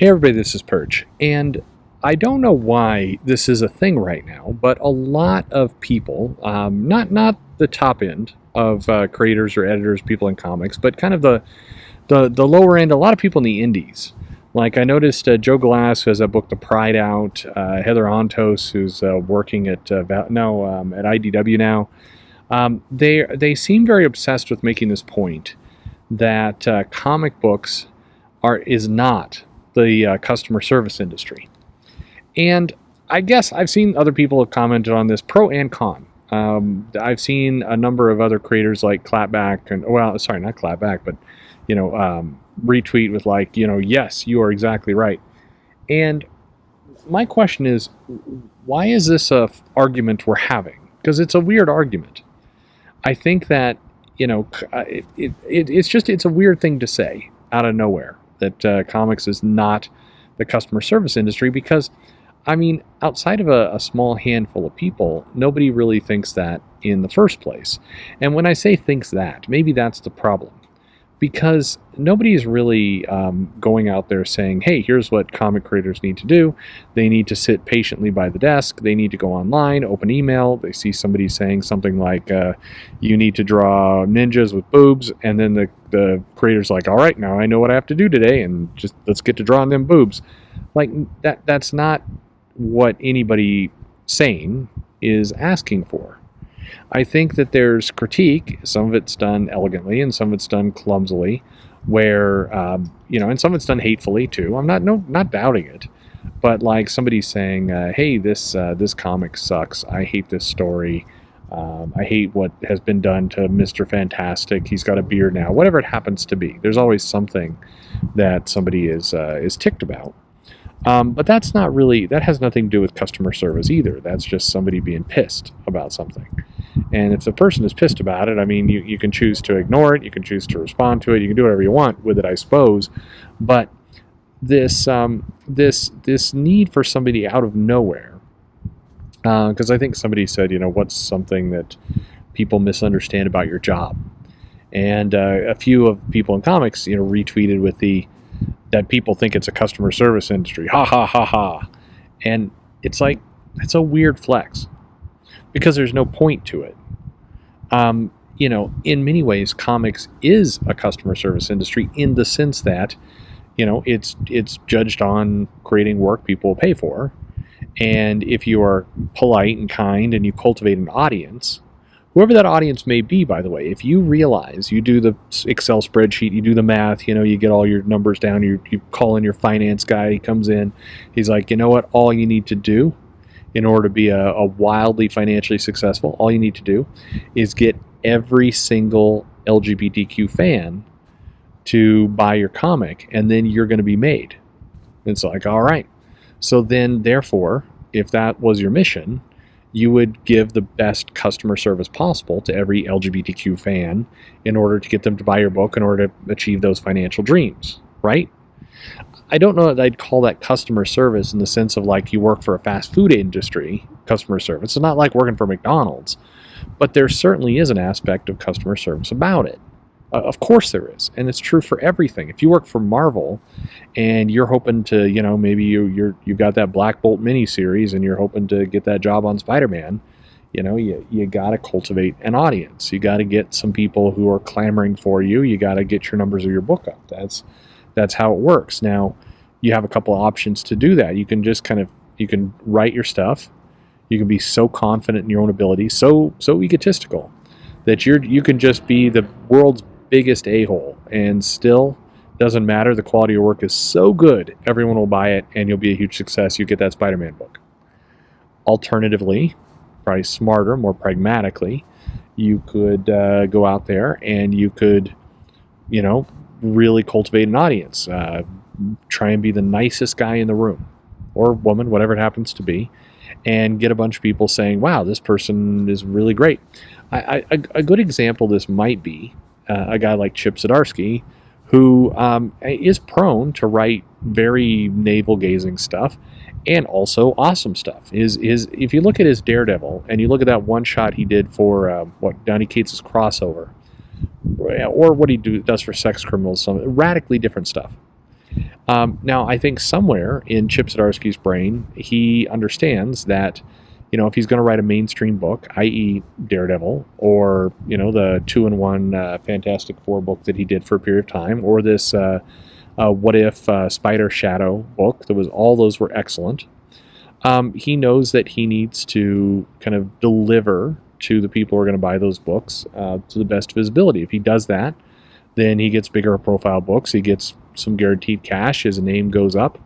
Hey everybody, this is Perch, and I don't know why this is a thing right now, but a lot of people, not the top end of creators or editors, people in comics, but kind of the lower end. A lot of people in the indies. Like I noticed Joe Glass, who has that book, The Pride Out. Heather Ontos, who's working at at IDW now. They seem very obsessed with making this point that comic books is not the customer service industry. And I guess I've seen other people have commented on this, pro and con. I've seen a number of other creators like Clapback and, well, sorry, not Clapback, but, retweet with like, yes, you are exactly right. And my question is, why is this a argument we're having? Because it's a weird argument. I think that, it's a weird thing to say out of nowhere that comics is not the customer service industry, because outside of a small handful of people, nobody really thinks that in the first place. And when I say thinks that, maybe that's the problem, because nobody is really going out there saying, hey, here's what comic creators need to do. They need to sit patiently by the desk. They need to go online, open email. They see somebody saying something like, you need to draw ninjas with boobs. And then the creator's like, all right, now I know what I have to do today, and just let's get to drawing them boobs. Like that's not what anybody sane is asking for. I think that there's critique. Some of it's done elegantly and some of it's done clumsily, where, and some of it's done hatefully too. I'm not doubting it, but like somebody saying, hey, this comic sucks. I hate this story. I hate what has been done to Mr. Fantastic. He's got a beard now. Whatever it happens to be, there's always something that somebody is ticked about. But that has nothing to do with customer service either. That's just somebody being pissed about something. And if the person is pissed about it, you can choose to ignore it. You can choose to respond to it. You can do whatever you want with it, I suppose. But this need for somebody out of nowhere, because I think somebody said, what's something that people misunderstand about your job? And a few of people in comics, retweeted with that people think it's a customer service industry. Ha ha ha ha. And it's like, it's a weird flex, because there's no point to it. In many ways, comics is a customer service industry in the sense that, it's judged on creating work people will pay for. And if you are polite and kind and you cultivate an audience, whoever that audience may be, by the way, if you realize, you do the Excel spreadsheet, you do the math, you get all your numbers down, you call in your finance guy, he comes in, he's like, you know what, all you need to do in order to be a wildly financially successful, all you need to do is get every single LGBTQ fan to buy your comic, and then you're going to be made. It's like, all right. So then, therefore, if that was your mission, you would give the best customer service possible to every LGBTQ fan in order to get them to buy your book, in order to achieve those financial dreams, right? I don't know that I'd call that customer service in the sense of like you work for a fast food industry customer service. It's not like working for McDonald's, but there certainly is an aspect of customer service about it. Of course there is, and it's true for everything. If you work for Marvel and you're hoping to, maybe you've got that Black Bolt miniseries and you're hoping to get that job on Spider-Man, you got to cultivate an audience. You got to get some people who are clamoring for you. You got to get your numbers of your book up. That's how it works. Now, you have a couple of options to do that. You can just you can write your stuff. You can be so confident in your own ability, so egotistical, that you can just be the world's biggest a-hole, and still doesn't matter. The quality of your work is so good, everyone will buy it, and you'll be a huge success. You get that Spider-Man book. Alternatively, probably smarter, more pragmatically, you could go out there and you could, really cultivate an audience. Try and be the nicest guy in the room, or woman, whatever it happens to be, and get a bunch of people saying, wow, this person is really great. A good example of this might be a guy like Chip Zdarsky, who is prone to write very navel-gazing stuff and also awesome stuff. If you look at his Daredevil and you look at that one shot he did for Donny Cates' crossover, or what he does for Sex Criminals, some radically different stuff. Now, I think somewhere in Chip Zdarsky's brain, he understands that, if he's going to write a mainstream book, i.e., Daredevil, or the 2-in-1 Fantastic Four book that he did for a period of time, or this What If Spider Shadow book, all those were excellent. He knows that he needs to kind of deliver to the people who are going to buy those books to the best of his ability. If he does that, then he gets bigger profile books. He gets some guaranteed cash. His name goes up.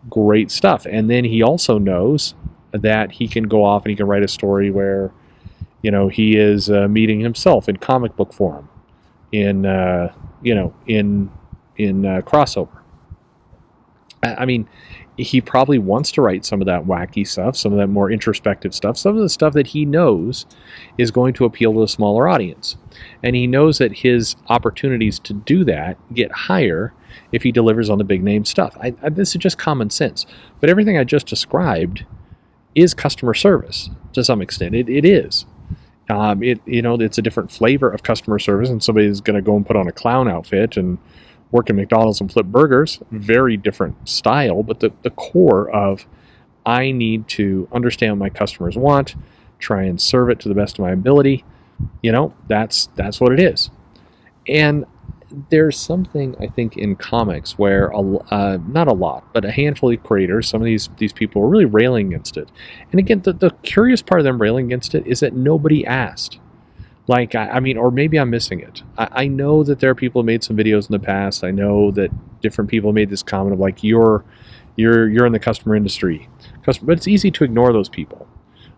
Great stuff. And then he also knows that he can go off and he can write a story where, he is meeting himself in comic book form, in crossover. I mean, he probably wants to write some of that wacky stuff, some of that more introspective stuff, some of the stuff that he knows is going to appeal to a smaller audience. And he knows that his opportunities to do that get higher if he delivers on the big name stuff. This is just common sense. But everything I just described is customer service to some extent. It is. It's a different flavor of customer service, and somebody's going to go and put on a clown outfit and work at McDonald's and flip burgers. Very different style, but the core of, I need to understand what my customers want, try and serve it to the best of my ability. That's what it is. And there's something, I think, in comics where not a lot, but a handful of creators, some of these people are really railing against it. And again, the curious part of them railing against it is that nobody asked. Like, or maybe I'm missing it. I know that there are people who made some videos in the past. I know that different people made this comment of like, you're in the customer industry. But it's easy to ignore those people.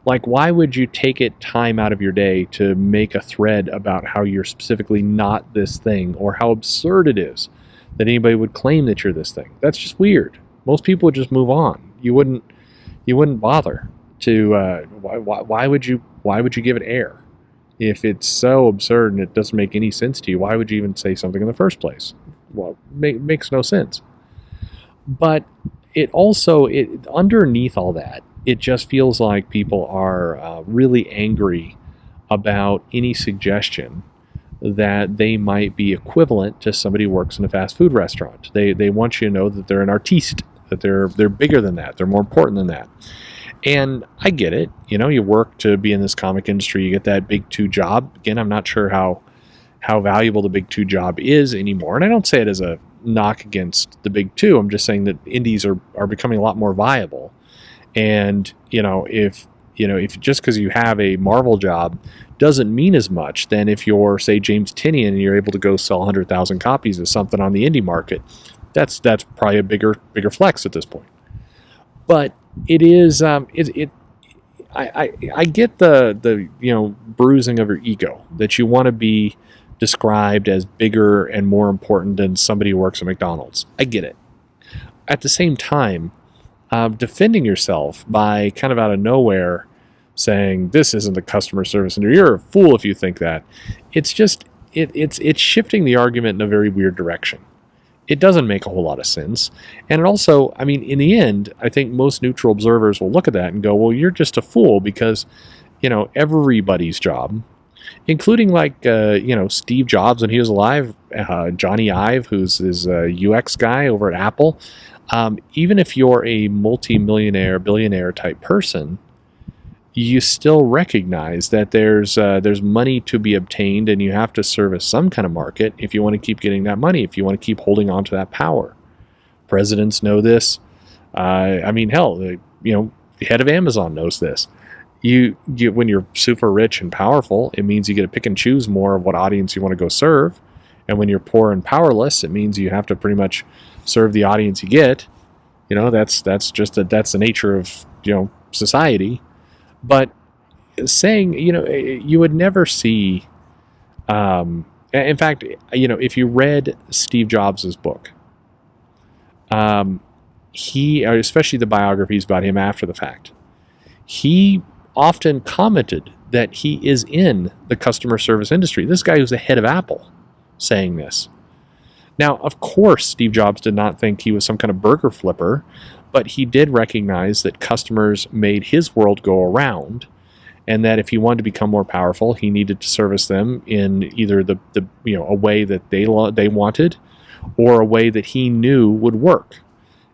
Like, why would you take time out of your day to make a thread about how you're specifically not this thing, or how absurd it is that anybody would claim that you're this thing? That's just weird. Most people would just move on. You wouldn't bother to. Why would you give it air? If it's so absurd and it doesn't make any sense to you, why would you even say something in the first place? Well, makes no sense. But it also, underneath all that, it just feels like people are really angry about any suggestion that they might be equivalent to somebody who works in a fast food restaurant. They want you to know that they're an artiste, that they're bigger than that, they're more important than that. And I get it. You work to be in this comic industry, you get that big two job. Again, I'm not sure how valuable the big two job is anymore. And I don't say it as a knock against the big two. I'm just saying that indies are becoming a lot more viable. And, if just because you have a Marvel job doesn't mean as much than if you're, say, James Tynion and you're able to go sell 100,000 copies of something on the indie market. That's probably a bigger flex at this point. But it is, I get the bruising of your ego, that you want to be described as bigger and more important than somebody who works at McDonald's. I get it. At the same time, defending yourself by kind of out of nowhere saying this isn't the customer service industry, you're a fool if you think that. It's just it's shifting the argument in a very weird direction. It doesn't make a whole lot of sense. And it also, in the end, I think most neutral observers will look at that and go, well, you're just a fool because, everybody's job, including Steve Jobs when he was alive, Johnny Ive, who's his UX guy over at Apple. Even if you're a multi-millionaire, billionaire type person, you still recognize that there's money to be obtained, and you have to service some kind of market if you want to keep getting that money, if you want to keep holding on to that power. Presidents know this. Hell, the head of Amazon knows this. You when you're super rich and powerful, it means you get to pick and choose more of what audience you want to go serve. And when you're poor and powerless, it means you have to pretty much serve the audience you get. That's the nature of society. But saying, you would never see, in fact, if you read Steve Jobs' book, especially the biographies about him after the fact, he often commented that he is in the customer service industry. This guy who's the head of Apple saying this. Now, of course, Steve Jobs did not think he was some kind of burger flipper, but he did recognize that customers made his world go around, and that if he wanted to become more powerful, he needed to service them in either a way that they wanted, or a way that he knew would work.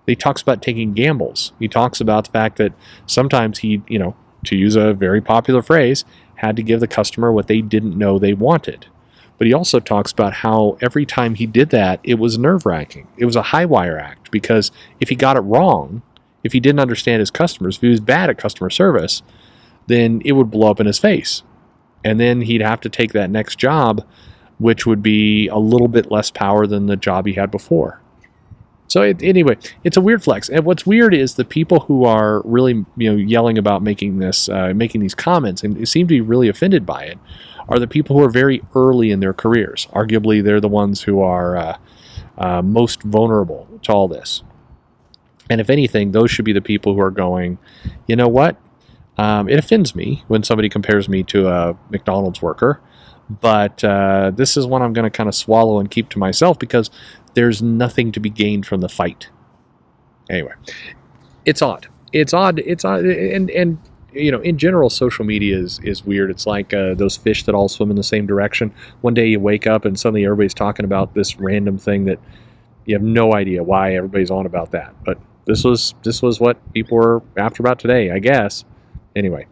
He talks about taking gambles. He talks about the fact that sometimes he, to use a very popular phrase, had to give the customer what they didn't know they wanted. But he also talks about how every time he did that, it was nerve-wracking. It was a high-wire act, because if he got it wrong, if he didn't understand his customers, if he was bad at customer service, then it would blow up in his face. And then he'd have to take that next job, which would be a little bit less power than the job he had before. So anyway, it's a weird flex. And what's weird is the people who are really, yelling about making these comments and seem to be really offended by it, are the people who are very early in their careers. Arguably, they're the ones who are most vulnerable to all this. And if anything, those should be the people who are going, you know what? It offends me when somebody compares me to a McDonald's worker, but this is one I'm going to kind of swallow and keep to myself, because there's nothing to be gained from the fight. Anyway, it's odd. It's odd. And in general, social media is weird. It's like those fish that all swim in the same direction. One day you wake up and suddenly everybody's talking about this random thing that you have no idea why everybody's on about that. But this was what people were after about today, I guess. Anyway,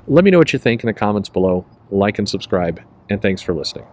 let me know what you think in the comments below. Like and subscribe, and thanks for listening.